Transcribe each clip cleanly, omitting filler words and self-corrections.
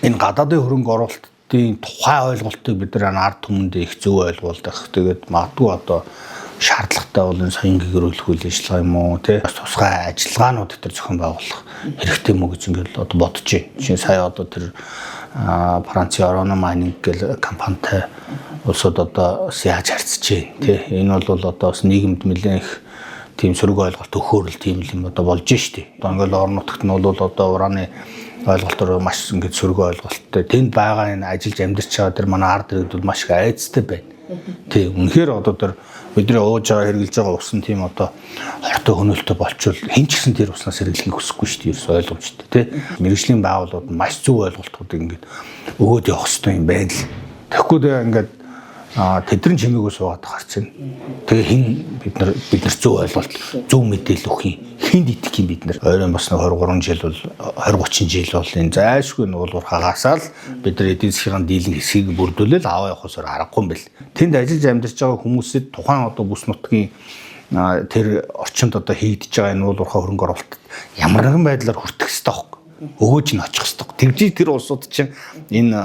энэ гадаадын хөрөнгө оруулалтын тухай ойлголтыг бид нар ард түмэндээ их зөв ойлгуулдаг. Тэгээд магадгүй одоо шаардлагатай бол энэ соён гэрүүлэх үйл ажиллагаа юм уу тий тусгай ажиллагаанууд дээр зохион байгуулах хэрэгтэй мүү гэж ингээд одоо бодож байна. Жишээ сая одоо тэр Францын Orano Mining гэх компанитай улсууд одоо яаж харьцаж байна тий энэ бол одоо бас нийгэмд нэлээд их тийм сөрөг ойлголт өгөхөөрөл тийм юм одоо болж штий. Одоо ингээд орон нутагт нь бол одоо ураны ойлголтоор маш ингээд сөрөг ойлголттой. Тэнд байгаа энэ ажиллаж амьдарч байгаа тэр манай ард иргэд бол маш их айцтай байна. Тий үнэхээр одоо тэр бидний ууж байгаа хэрэгжилж байгаа ус нь тийм одоо хортой хөнөөлтөй болчвол хэн ч гэсэн тэр уснаас хэрэглэхийг хүсэхгүй шүү дээ. Ерөөс ойлгомжтой тий. Мэргэжлийн байгууллагууд маш зөв ойлголтуудыг ингээд өгөөд явах хэрэгтэй юм байна л. Тэгэхгүй тэгээ ингээд тэдний чимээгөө суугаад харж байна. Тэгээ хин бид нар зөв ойлголт, зөв мэдээлэл өгөх юм. Хинд итгэх юм бид нар. Ойрын бас 23 жил бол 20 30 жил бол энэ зайлшгүй нуулуур хагаасаал бид нар эдийн засгийн дийлэн хэсгийг бүрдүүлэл аваа явахсаар аргагүй юм бэл. Тэнд ажиллаж амьдарч байгаа хүмүүсэд тухайн одоо бүс нутгийн тэр орчинд одоо хийгдэж байгаа энэ нуулуурхаа хөрөнгө оруулалт ямар нэгэн байдлаар хүртэх хэрэгтэй байхгүй. Өгөөж нь очих хэрэгтэй. Тэгжиж тэр улсууд чинь энэ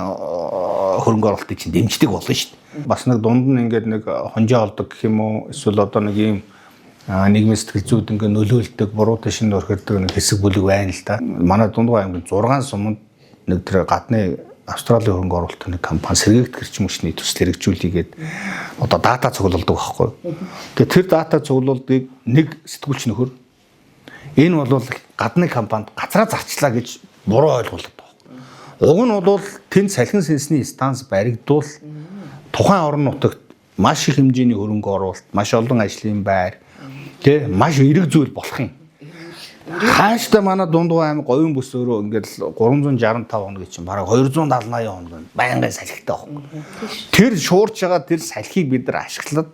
хөрөнгө оруулалтыг чинь дэмждэг болно шүү дээ. Бас нэг дунд нь ингээд нэг хонжоо олдог гэх юм уу эсвэл одоо нэг ийм нийгмийн сэтгэл зүйд ингээд нөлөөлдөг буруу ташин өрхөрдөг нэг хэсэг бүлэг байна л да. Манай Дундгой аймгийн 6 суманд нэг тэр гадны Австралийн хөрөнгө оруулалтын компани сэргээгт гэрчим хүчний төсөл хэрэгжүүлээгээд одоо дата цуглуулдаг байхгүй. Тэгээ тэр дата цуглуулдыг нэг сэтгүүлч нөхөр энэ бол гадны компанид газраа зарчлаа гэж буруу ойлгуулдаг байна. Уг нь бол тэнд салхин сэнсний станц баригдуул тухайн орон нутагт маш их хэмжээний хөрөнгө оруулалт, маш олон ажлын байр тий маш эрэг зүйл болох юм. Хааштай манай Дундгой аймаг говийн бүс өөрөө ингээд 365 хоног чинь бараг 270 80 хоног байнгын салхитай байхгүй. Тэр шуурж байгаа тэр салхийг бид нар ашиглаад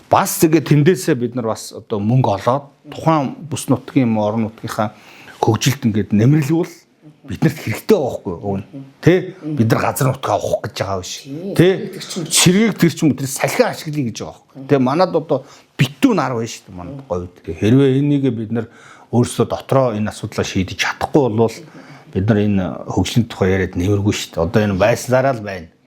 бас тэгээ тэндээсээ бид нар бас одоо мөнгө олоод тухайн бүс нутгийн орон нутгийнхаа хөгжилд ингээд нэмэрлүүл биднэрт хэрэгтэй байхгүй юу? Тэ бид нар газар нутгаа авах гэж байгаа биш. Тэ сэргээг тэр чинь тэр салхи ашиглая гэж байгаа байхгүй. Тэ манад одоо битүү нар байна шүү дээ манад говьд. Хэрвээ энийг бид нар өөрсдөө дотроо энэ асуудлаа шийдэж чадахгүй бол бид нар энэ хөгжлийн тухай яриад нэмэргүй шүү дээ. Одоо энэ байснараа л байна.